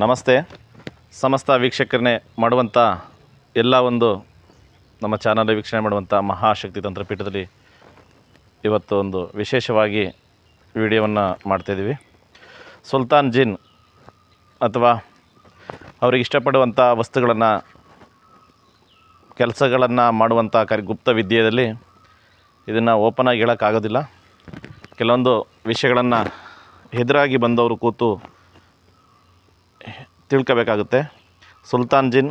ನಮಸ್ತೆ. ಸಮಸ್ತ ವೀಕ್ಷಕರನ್ನೇ ಮಾಡುವಂಥ ಎಲ್ಲ ಒಂದು ನಮ್ಮ ಚಾನಲ್ ವೀಕ್ಷಣೆ ಮಾಡುವಂಥ ಮಹಾಶಕ್ತಿ ತಂತ್ರಪೀಠದಲ್ಲಿ ಇವತ್ತು ಒಂದು ವಿಶೇಷವಾಗಿ ವಿಡಿಯೋವನ್ನು ಮಾಡ್ತಾಯಿದ್ದೀವಿ. ಸುಲ್ತಾನ್ ಜಿನ್ ಅಥವಾ ಅವರಿಗೆ ಇಷ್ಟಪಡುವಂಥ ವಸ್ತುಗಳನ್ನು ಕೆಲಸಗಳನ್ನು ಮಾಡುವಂಥ ಗುಪ್ತ ವಿದ್ಯೆಯಲ್ಲಿ ಇದನ್ನು ಓಪನಾಗಿ ಹೇಳೋಕ್ಕಾಗೋದಿಲ್ಲ. ಕೆಲವೊಂದು ವಿಷಯಗಳನ್ನು ಎದುರಾಗಿ ಬಂದವರು ಕೂತು ತಿಳ್ಕೋಬೇಕಾಗುತ್ತೆ. ಸುಲ್ತಾನ್ ಜಿನ್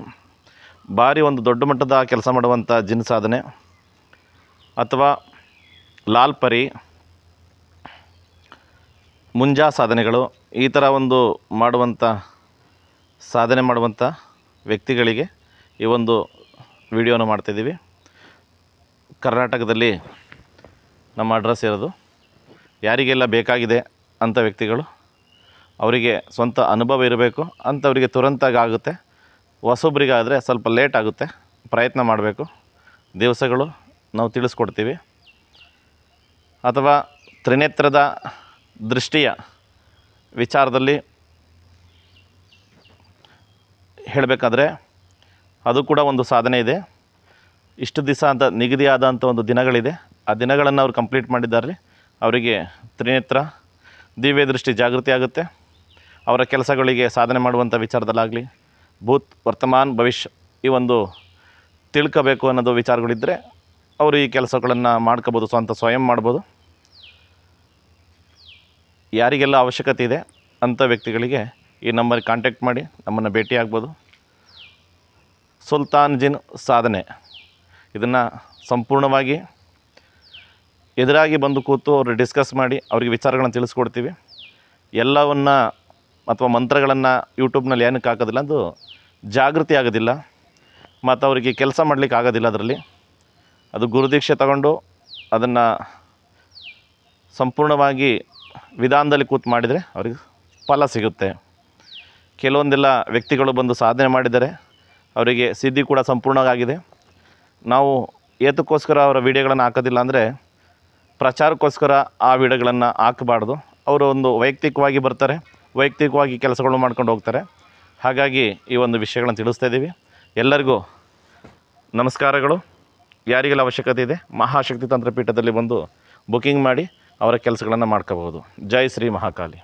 ಭಾರಿ ಒಂದು ದೊಡ್ಡ ಮಟ್ಟದ ಕೆಲಸ ಮಾಡುವಂಥ ಜಿನ್ ಸಾಧನೆ, ಅಥವಾ ಲಾಲ್ ಪರಿ, ಮುಂಜಾ ಸಾಧನೆಗಳು, ಈ ಥರ ಒಂದು ಸಾಧನೆ ಮಾಡುವಂಥ ವ್ಯಕ್ತಿಗಳಿಗೆ ಈ ಒಂದು ವಿಡಿಯೋನ ಮಾಡ್ತಾಯಿದ್ದೀವಿ. ಕರ್ನಾಟಕದಲ್ಲಿ ನಮ್ಮ ಅಡ್ರೆಸ್ ಇರೋದು. ಯಾರಿಗೆಲ್ಲ ಬೇಕಾಗಿದೆ ಅಂಥ ವ್ಯಕ್ತಿಗಳು, ಅವರಿಗೆ ಸ್ವಂತ ಅನುಭವ ಇರಬೇಕು, ಅಂಥವರಿಗೆ ತುರಂತಾಗಿ ಆಗುತ್ತೆ. ಹೊಸೊಬ್ಬರಿಗಾದರೆ ಸ್ವಲ್ಪ ಲೇಟ್ ಆಗುತ್ತೆ, ಪ್ರಯತ್ನ ಮಾಡಬೇಕು. ದಿವಸಗಳು ನಾವು ತಿಳಿಸ್ಕೊಡ್ತೀವಿ. ಅಥವಾ ತ್ರಿನೇತ್ರದ ದೃಷ್ಟಿಯ ವಿಚಾರದಲ್ಲಿ ಹೇಳಬೇಕಾದ್ರೆ ಅದು ಕೂಡ ಒಂದು ಸಾಧನೆ ಇದೆ. ಇಷ್ಟು ದಿವಸ ಅಂತ ನಿಗದಿಯಾದಂಥ ಒಂದು ದಿನಗಳಿದೆ. ಆ ದಿನಗಳನ್ನು ಅವ್ರು ಕಂಪ್ಲೀಟ್ ಮಾಡಿದ್ದಾರೆ. ಅವರಿಗೆ ತ್ರಿನೇತ್ರ ದಿವ್ಯ ದೃಷ್ಟಿ ಜಾಗೃತಿ ಆಗುತ್ತೆ. ಅವರ ಕೆಲಸಗಳಿಗೆ ಸಾಧನೆ ಮಾಡುವಂಥ ವಿಚಾರದಲ್ಲಾಗಲಿ, ಭೂತ್ ವರ್ತಮಾನ್ ಭವಿಷ್ಯ ಈ ಒಂದು ತಿಳ್ಕೋಬೇಕು ಅನ್ನೋದು ವಿಚಾರಗಳಿದ್ದರೆ ಅವರು ಈ ಕೆಲಸಗಳನ್ನು ಮಾಡ್ಕೋಬೋದು, ಸ್ವಂತ ಸ್ವಯಂ ಮಾಡ್ಬೋದು. ಯಾರಿಗೆಲ್ಲ ಅವಶ್ಯಕತೆ ಇದೆ ಅಂಥ ವ್ಯಕ್ತಿಗಳಿಗೆ ಈ ನಂಬರ್ಗೆ ಕಾಂಟ್ಯಾಕ್ಟ್ ಮಾಡಿ ನಮ್ಮನ್ನು ಭೇಟಿ ಆಗ್ಬೋದು. ಸುಲ್ತಾನ್ ಜಿನ್ ಸಾಧನೆ ಇದನ್ನು ಸಂಪೂರ್ಣವಾಗಿ ಎದುರಾಗಿ ಬಂದು ಕೂತು ಅವರು ಡಿಸ್ಕಸ್ ಮಾಡಿ ಅವರಿಗೆ ವಿಚಾರಗಳನ್ನು ತಿಳಿಸ್ಕೊಡ್ತೀವಿ. ಎಲ್ಲವನ್ನು ಅಥವಾ ಮಂತ್ರಗಳನ್ನು ಯೂಟ್ಯೂಬ್ನಲ್ಲಿ ಏನಕ್ಕೆ ಹಾಕೋದಿಲ್ಲ, ಅದು ಜಾಗೃತಿ ಆಗೋದಿಲ್ಲ ಮತ್ತು ಅವರಿಗೆ ಕೆಲಸ ಮಾಡಲಿಕ್ಕೆ ಆಗೋದಿಲ್ಲ. ಅದರಲ್ಲಿ ಅದು ಗುರುದೀಕ್ಷೆ ತಗೊಂಡು ಅದನ್ನು ಸಂಪೂರ್ಣವಾಗಿ ವಿಧಾನದಲ್ಲಿ ಕೂತು ಮಾಡಿದರೆ ಅವರಿಗೆ ಫಲ ಸಿಗುತ್ತೆ. ಕೆಲವೊಂದೆಲ್ಲ ವ್ಯಕ್ತಿಗಳು ಬಂದು ಸಾಧನೆ ಮಾಡಿದ್ದಾರೆ, ಅವರಿಗೆ ಸಿದ್ಧಿ ಕೂಡ ಸಂಪೂರ್ಣವಾಗಿದೆ. ನಾವು ಏತಕ್ಕೋಸ್ಕರ ಅವರ ವಿಡಿಯೋಗಳನ್ನು ಹಾಕೋದಿಲ್ಲ ಅಂದರೆ, ಪ್ರಚಾರಕ್ಕೋಸ್ಕರ ಆ ವಿಡಿಯೋಗಳನ್ನು ಹಾಕಬಾರ್ದು. ಅವರು ಒಂದು ವೈಯಕ್ತಿಕವಾಗಿ ಬರ್ತಾರೆ, ವೈಯಕ್ತಿಕವಾಗಿ ಕೆಲಸಗಳು ಮಾಡ್ಕೊಂಡು ಹೋಗ್ತಾರೆ. ಹಾಗಾಗಿ ಈ ಒಂದು ವಿಷಯಗಳನ್ನು ತಿಳಿಸ್ತಾ ಇದ್ದೀವಿ. ಎಲ್ಲರಿಗೂ ನಮಸ್ಕಾರಗಳು. ಯಾರಿಗೆಲ್ಲ ಅವಶ್ಯಕತೆ ಇದೆ ಮಹಾಶಕ್ತಿ ತಂತ್ರಪೀಠದಲ್ಲಿ ಬಂದು ಬುಕ್ಕಿಂಗ್ ಮಾಡಿ ಅವರ ಕೆಲಸಗಳನ್ನು ಮಾಡ್ಕೋಬಹುದು. ಜೈ ಶ್ರೀ ಮಹಾಕಾಳಿ.